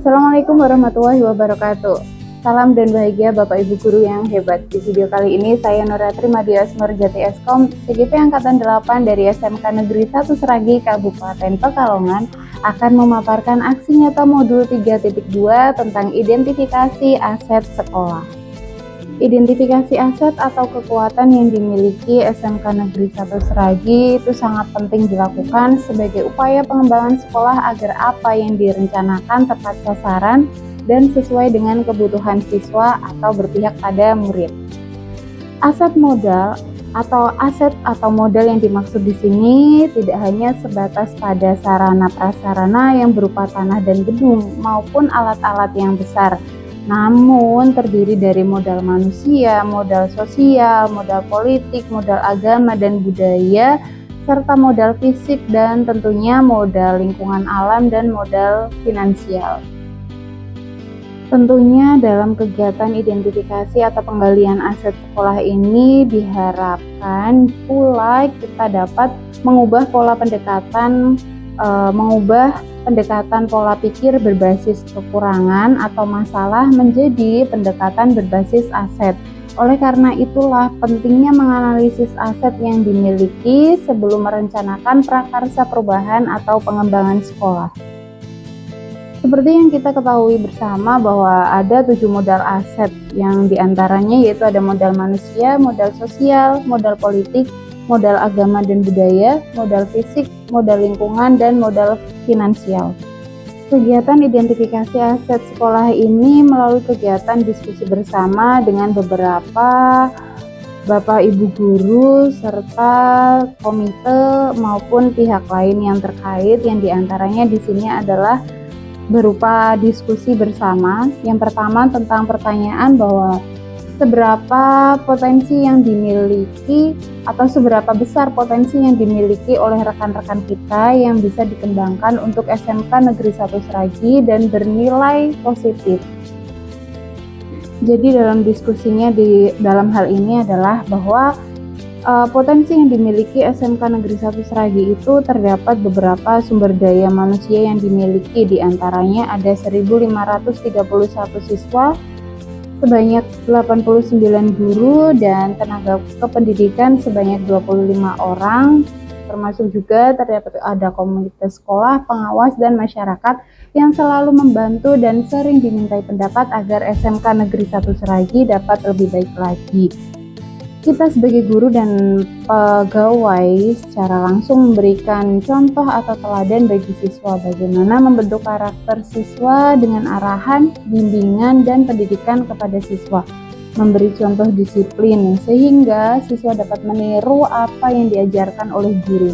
Assalamualaikum warahmatullahi wabarakatuh. Salam dan bahagia Bapak Ibu Guru yang hebat. Di video kali ini saya Nuratri Madias Nurjati Eskom, CGP Angkatan 8 dari SMK Negeri 1 Seragi, Kabupaten Pekalongan, akan memaparkan aksi nyata modul 3.2 tentang identifikasi aset sekolah. Identifikasi aset atau kekuatan yang dimiliki SMK Negeri 1 Seragi itu sangat penting dilakukan sebagai upaya pengembangan sekolah agar apa yang direncanakan tepat sasaran dan sesuai dengan kebutuhan siswa atau berpihak pada murid. Aset modal atau modal yang dimaksud di sini tidak hanya sebatas pada sarana prasarana yang berupa tanah dan gedung maupun alat-alat yang besar, namun terdiri dari modal manusia, modal sosial, modal politik, modal agama dan budaya, serta modal fisik dan tentunya modal lingkungan alam dan modal finansial. Tentunya dalam kegiatan identifikasi atau penggalian aset sekolah ini diharapkan pula kita dapat mengubah pola pendekatan pola pikir berbasis kekurangan atau masalah menjadi pendekatan berbasis aset. Oleh karena itulah pentingnya menganalisis aset yang dimiliki sebelum merencanakan prakarsa perubahan atau pengembangan sekolah. Seperti yang kita ketahui bersama bahwa ada 7 modal aset yang diantaranya yaitu ada modal manusia, modal sosial, modal politik, modal agama dan budaya, modal fisik, modal lingkungan, dan modal finansial. Kegiatan identifikasi aset sekolah ini melalui kegiatan diskusi bersama dengan beberapa Bapak Ibu guru serta komite maupun pihak lain yang terkait, yang diantaranya di sini adalah berupa diskusi bersama. Yang pertama tentang pertanyaan bahwa seberapa potensi yang dimiliki atau seberapa besar potensi yang dimiliki oleh rekan-rekan kita yang bisa dikembangkan untuk SMK Negeri 1 Seragi dan bernilai positif. Jadi dalam diskusinya dalam hal ini adalah bahwa potensi yang dimiliki SMK Negeri 1 Seragi itu terdapat beberapa sumber daya manusia yang dimiliki, diantaranya ada 1.531 siswa, sebanyak 89 guru dan tenaga kependidikan sebanyak 25 orang, termasuk juga terdapat ada komunitas sekolah, pengawas, dan masyarakat yang selalu membantu dan sering dimintai pendapat agar SMK Negeri 1 Seragi dapat lebih baik lagi. Kita sebagai guru dan pegawai secara langsung memberikan contoh atau teladan bagi siswa bagaimana membentuk karakter siswa dengan arahan, bimbingan, dan pendidikan kepada siswa, memberi contoh disiplin sehingga siswa dapat meniru apa yang diajarkan oleh guru.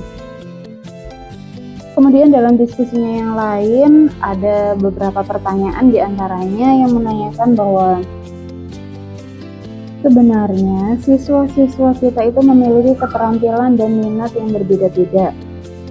Kemudian dalam diskusinya yang lain ada beberapa pertanyaan diantaranya yang menanyakan bahwa sebenarnya siswa-siswa kita itu memiliki keterampilan dan minat yang berbeda-beda.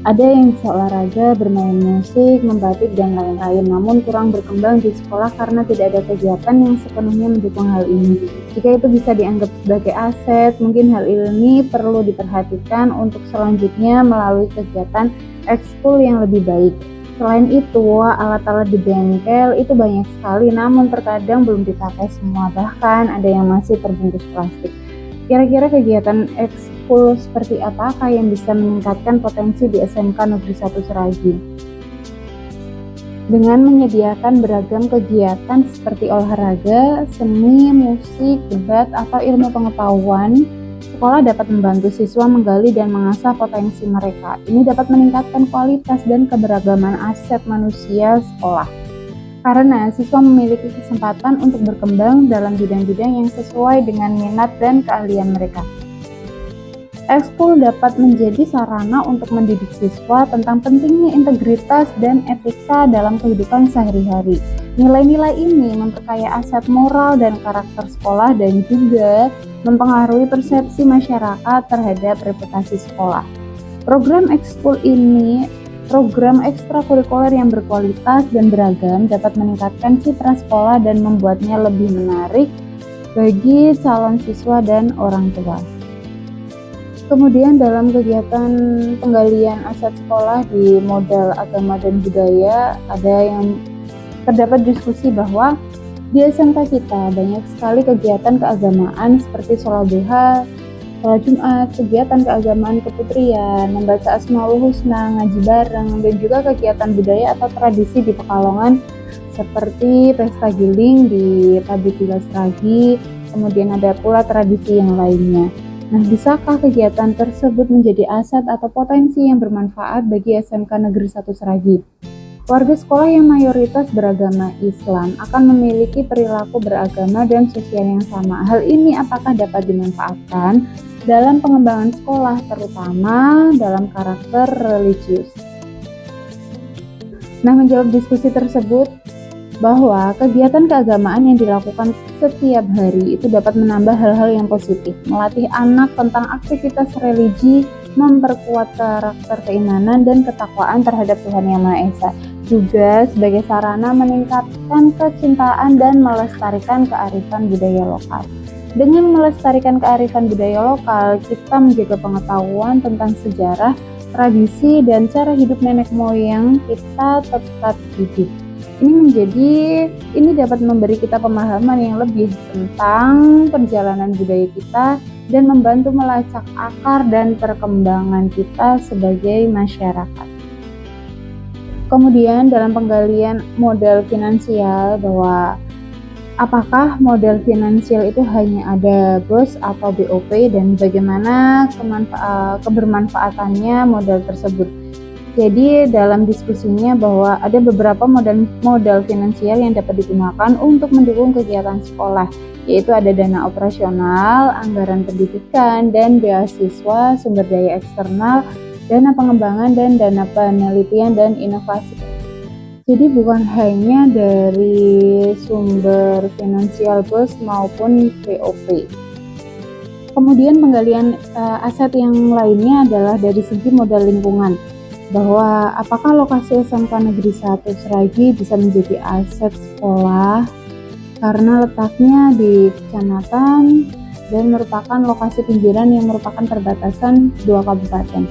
Ada yang bisa olahraga, bermain musik, membatik, dan lain-lain, namun kurang berkembang di sekolah karena tidak ada kegiatan yang sepenuhnya mendukung hal ini. Jika itu bisa dianggap sebagai aset, mungkin hal ini perlu diperhatikan untuk selanjutnya melalui kegiatan ekskul yang lebih baik. Selain itu, alat-alat di bengkel itu banyak sekali, namun terkadang belum dipakai semua, bahkan ada yang masih terbungkus plastik. Kira-kira kegiatan ekskul seperti apakah yang bisa meningkatkan potensi di SMK Negeri 1 Seragi? Dengan menyediakan beragam kegiatan seperti olahraga, seni, musik, debat, atau ilmu pengetahuan, sekolah dapat membantu siswa menggali dan mengasah potensi mereka. Ini dapat meningkatkan kualitas dan keberagaman aset manusia sekolah. Karena siswa memiliki kesempatan untuk berkembang dalam bidang-bidang yang sesuai dengan minat dan keahlian mereka. Ekskul dapat menjadi sarana untuk mendidik siswa tentang pentingnya integritas dan etika dalam kehidupan sehari-hari. Nilai-nilai ini memperkaya aset moral dan karakter sekolah dan juga mempengaruhi persepsi masyarakat terhadap reputasi sekolah. Program ekskul ini program ekstrakurikuler yang berkualitas dan beragam dapat meningkatkan citra sekolah dan membuatnya lebih menarik bagi calon siswa dan orang tua. Kemudian dalam kegiatan penggalian aset sekolah di modal agama dan budaya, ada yang terdapat diskusi bahwa di SMK kita banyak sekali kegiatan keagamaan seperti sholat duha, sholat Jumat, kegiatan keagamaan keputrian, membaca Asmaul Husna, ngaji bareng, dan juga kegiatan budaya atau tradisi di Pekalongan seperti pesta giling di Pabitilas Ragi, kemudian ada pula tradisi yang lainnya. Nah, bisakah kegiatan tersebut menjadi aset atau potensi yang bermanfaat bagi SMK Negeri 1 Sragi? Warga sekolah yang mayoritas beragama Islam akan memiliki perilaku beragama dan sosial yang sama. Hal ini apakah dapat dimanfaatkan dalam pengembangan sekolah, terutama dalam karakter religius? Nah, menjawab diskusi tersebut, bahwa kegiatan keagamaan yang dilakukan setiap hari itu dapat menambah hal-hal yang positif, melatih anak tentang aktivitas religi, memperkuat karakter keimanan dan ketakwaan terhadap Tuhan Yang Maha Esa, juga sebagai sarana meningkatkan kecintaan dan melestarikan kearifan budaya lokal. Dengan melestarikan kearifan budaya lokal, kita menjaga pengetahuan tentang sejarah, tradisi, dan cara hidup nenek moyang kita tetap hidup. Ini dapat memberi kita pemahaman yang lebih tentang perjalanan budaya kita dan membantu melacak akar dan perkembangan kita sebagai masyarakat. Kemudian dalam penggalian modal finansial, bahwa apakah modal finansial itu hanya ada BOS atau BOP dan bagaimana kebermanfaatannya modal tersebut. Jadi dalam diskusinya bahwa ada beberapa modal finansial yang dapat digunakan untuk mendukung kegiatan sekolah, yaitu ada dana operasional, anggaran pendidikan, dan beasiswa, sumber daya eksternal, dana pengembangan, dan dana penelitian dan inovasi. Jadi bukan hanya dari sumber finansial BOS maupun POP. Kemudian penggalian aset yang lainnya adalah dari segi modal lingkungan, bahwa apakah lokasi SMK Negeri 1 Sragi bisa menjadi aset sekolah karena letaknya di kecamatan dan merupakan lokasi pinggiran yang merupakan perbatasan 2 kabupaten.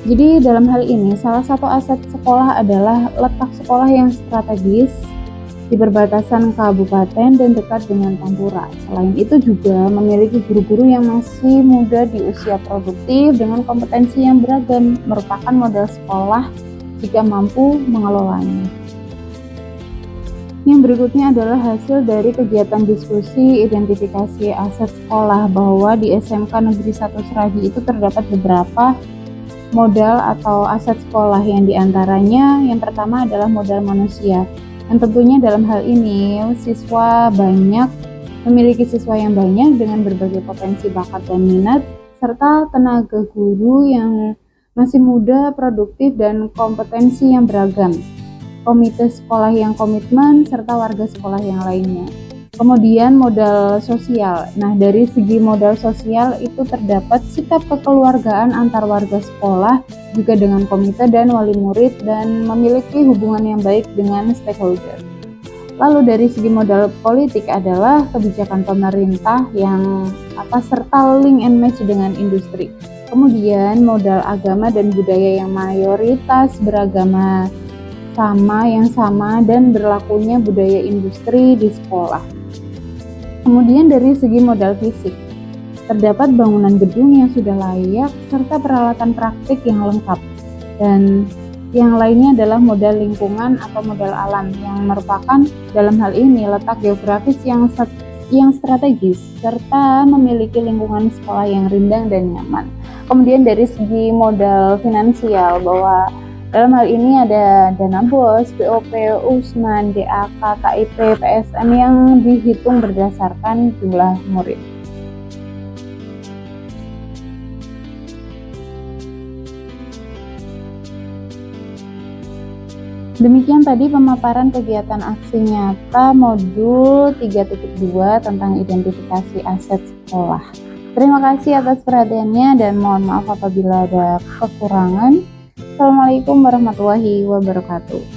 Jadi dalam hal ini salah satu aset sekolah adalah letak sekolah yang strategis di perbatasan kabupaten dan dekat dengan Pantura. Selain itu juga memiliki guru-guru yang masih muda di usia produktif dengan kompetensi yang beragam, merupakan modal sekolah jika mampu mengelolanya. Yang berikutnya adalah hasil dari kegiatan diskusi identifikasi aset sekolah, bahwa di SMK Negeri 1 Sragi itu terdapat beberapa modal atau aset sekolah, yang diantaranya yang pertama adalah modal manusia. Dan tentunya dalam hal ini memiliki siswa yang banyak dengan berbagai potensi bakat dan minat, serta tenaga guru yang masih muda, produktif, dan kompetensi yang beragam, komite sekolah yang komitmen, serta warga sekolah yang lainnya. Kemudian modal sosial. Nah, dari segi modal sosial itu terdapat sikap kekeluargaan antar warga sekolah, juga dengan komite dan wali murid, dan memiliki hubungan yang baik dengan stakeholder. Lalu dari segi modal politik adalah kebijakan pemerintah yang serta link and match dengan industri. Kemudian modal agama dan budaya yang mayoritas beragama sama dan berlakunya budaya industri di sekolah. Kemudian dari segi modal fisik, terdapat bangunan gedung yang sudah layak serta peralatan praktik yang lengkap. Dan yang lainnya adalah modal lingkungan atau modal alam, yang merupakan dalam hal ini letak geografis yang strategis serta memiliki lingkungan sekolah yang rindang dan nyaman. Kemudian dari segi modal finansial, bahwa dalam hal ini ada dana BOS, BOP, USMAN, DAK, KIP, PSM yang dihitung berdasarkan jumlah murid. Demikian tadi pemaparan kegiatan aksi nyata modul 3.2 tentang identifikasi aset sekolah. Terima kasih atas perhatiannya dan mohon maaf apabila ada kekurangan. Assalamualaikum warahmatullahi wabarakatuh.